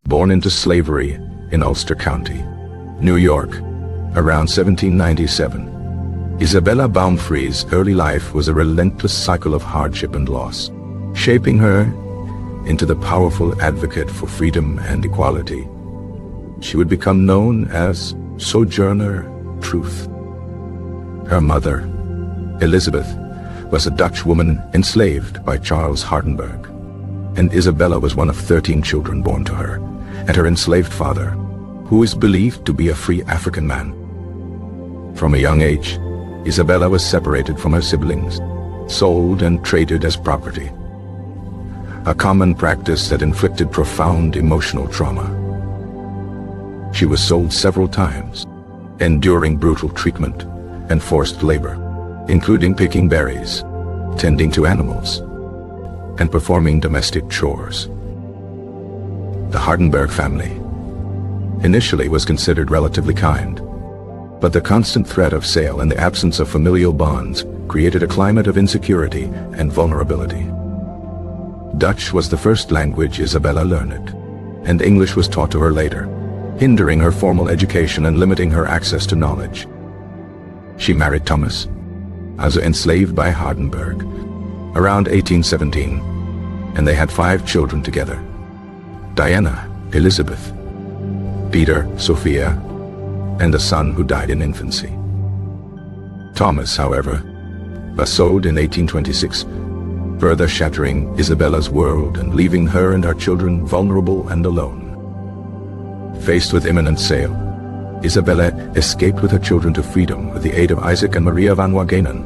Born into slavery in Ulster County, New York, around 1797, Isabella Baumfrie's early life was a relentless cycle of hardship and loss, shaping her into the powerful advocate for freedom and equality. She would become known as Sojourner Truth. Her mother, Elizabeth, was a Dutch woman enslaved by Charles Hardenberg, and Isabella was one of 13 children born to her and her enslaved father, who is believed to be a free African man. From a young age, Isabella was separated from her siblings, sold and traded as property, a common practice that inflicted profound emotional trauma. She was sold several times, enduring brutal treatment and forced labor, including picking berries, tending to animals, and performing domestic chores. The Hardenberg family initially was considered relatively kind, but the constant threat of sale and the absence of familial bonds created a climate of insecurity and vulnerability. Dutch was the first language Isabella learned, and English was taught to her later, hindering her formal education and limiting her access to knowledge. She married Thomas, also enslaved by Hardenberg, around 1817, and they had 5 children together: Diana, Elizabeth, Peter, Sophia, and a son who died in infancy. Thomas, however, was sold in 1826, further shattering Isabella's world and leaving her and her children vulnerable and alone. Faced with imminent sale, Isabella escaped with her children to freedom with the aid of Isaac and Maria van Wagenen,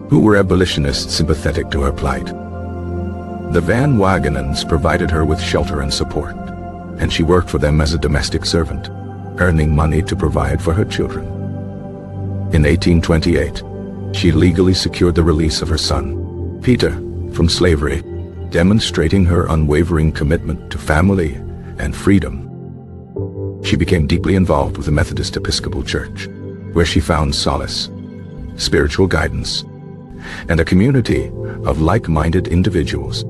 who were abolitionists sympathetic to her plight. The Van Wagenens provided her with shelter and support, and she worked for them as a domestic servant, earning money to provide for her children. In 1828, she legally secured the release of her son, Peter, from slavery, demonstrating her unwavering commitment to family and freedom. She became deeply involved with the Methodist Episcopal Church, where she found solace, spiritual guidance, and a community of like-minded individuals.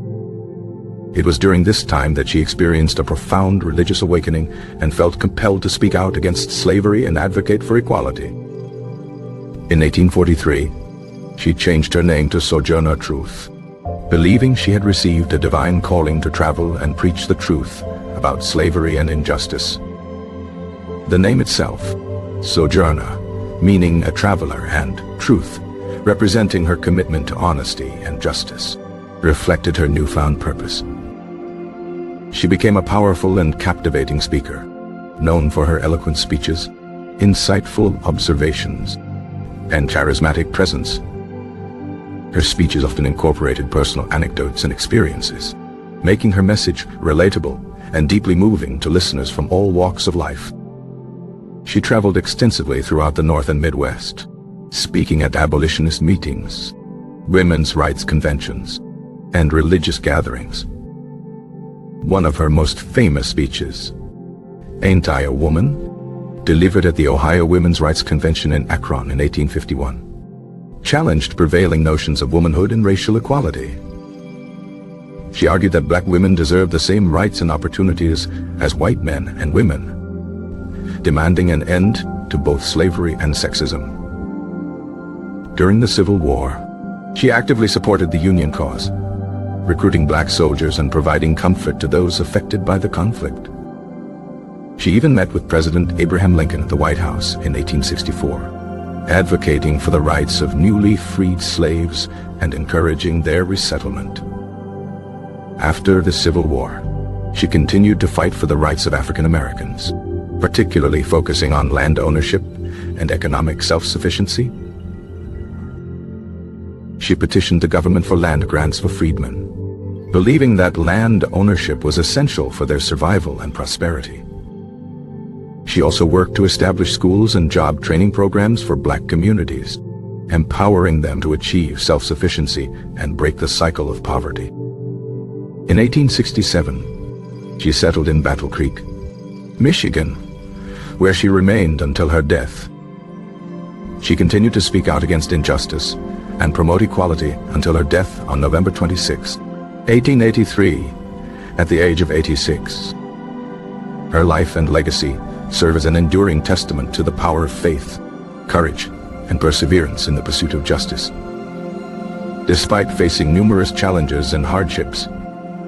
It was during this time that she experienced a profound religious awakening and felt compelled to speak out against slavery and advocate for equality. In 1843, she changed her name to Sojourner Truth, believing she had received a divine calling to travel and preach the truth about slavery and injustice. The name itself, Sojourner, meaning a traveler, and Truth, representing her commitment to honesty and justice, reflected her newfound purpose. She became a powerful and captivating speaker, known for her eloquent speeches, insightful observations, and charismatic presence. Her speeches often incorporated personal anecdotes and experiences, making her message relatable and deeply moving to listeners from all walks of life. She traveled extensively throughout the North and Midwest, speaking at abolitionist meetings, women's rights conventions, and religious gatherings. One of her most famous speeches, "Ain't I a Woman?", delivered at the Ohio Women's Rights Convention in Akron in 1851, challenged prevailing notions of womanhood and racial equality. She argued that black women deserve the same rights and opportunities as white men and women, demanding an end to both slavery and sexism. During the Civil War, she actively supported the Union cause, recruiting black soldiers and providing comfort to those affected by the conflict. She even met with President Abraham Lincoln at the White House in 1864, advocating for the rights of newly freed slaves and encouraging their resettlement. After the Civil War, she continued to fight for the rights of African Americans, particularly focusing on land ownership and economic self-sufficiency. She petitioned the government for land grants for freedmen, believing that land ownership was essential for their survival and prosperity. She also worked to establish schools and job training programs for black communities, empowering them to achieve self-sufficiency and break the cycle of poverty. In 1867, she settled in Battle Creek, Michigan, where she remained until her death. She continued to speak out against injustice, and promote equality until her death on November 26, 1883, at the age of 86. Her life and legacy serve as an enduring testament to the power of faith, courage, and perseverance in the pursuit of justice. Despite facing numerous challenges and hardships,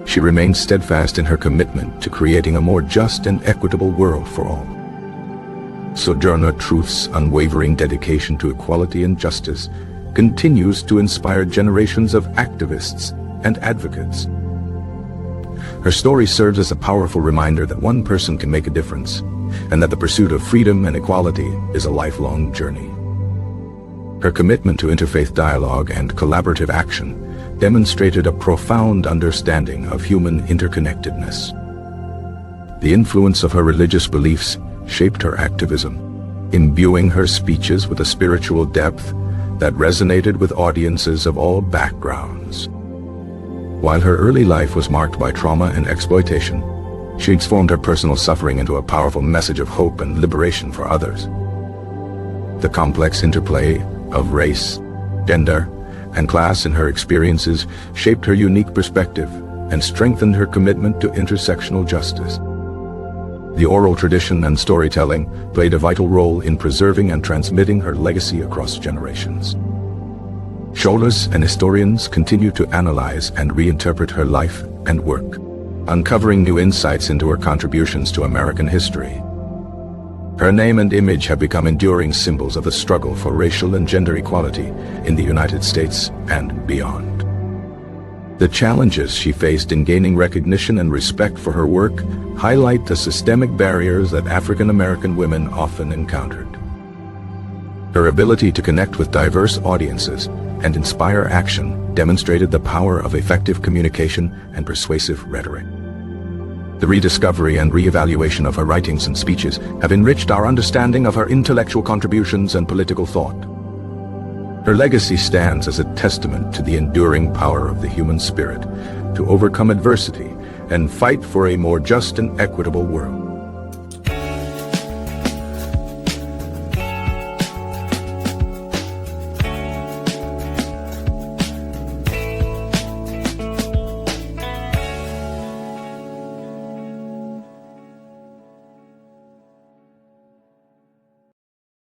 she remained steadfast in her commitment to creating a more just and equitable world for all. Sojourner Truth's unwavering dedication to equality and justice continues to inspire generations of activists and advocates. Her story serves as a powerful reminder that one person can make a difference, and that the pursuit of freedom and equality is a lifelong journey. Her commitment to interfaith dialogue and collaborative action demonstrated a profound understanding of human interconnectedness. The influence of her religious beliefs shaped her activism, imbuing her speeches with a spiritual depth that resonated with audiences of all backgrounds. While her early life was marked by trauma and exploitation, she transformed her personal suffering into a powerful message of hope and liberation for others. The complex interplay of race, gender, and class in her experiences shaped her unique perspective and strengthened her commitment to intersectional justice. The oral tradition and storytelling played a vital role in preserving and transmitting her legacy across generations. Scholars and historians continue to analyze and reinterpret her life and work, uncovering new insights into her contributions to American history. Her name and image have become enduring symbols of the struggle for racial and gender equality in the United States and beyond. The challenges she faced in gaining recognition and respect for her work highlight the systemic barriers that African American women often encountered. Her ability to connect with diverse audiences and inspire action demonstrated the power of effective communication and persuasive rhetoric. The rediscovery and reevaluation of her writings and speeches have enriched our understanding of her intellectual contributions and political thought. Her legacy stands as a testament to the enduring power of the human spirit to overcome adversity and fight for a more just and equitable world.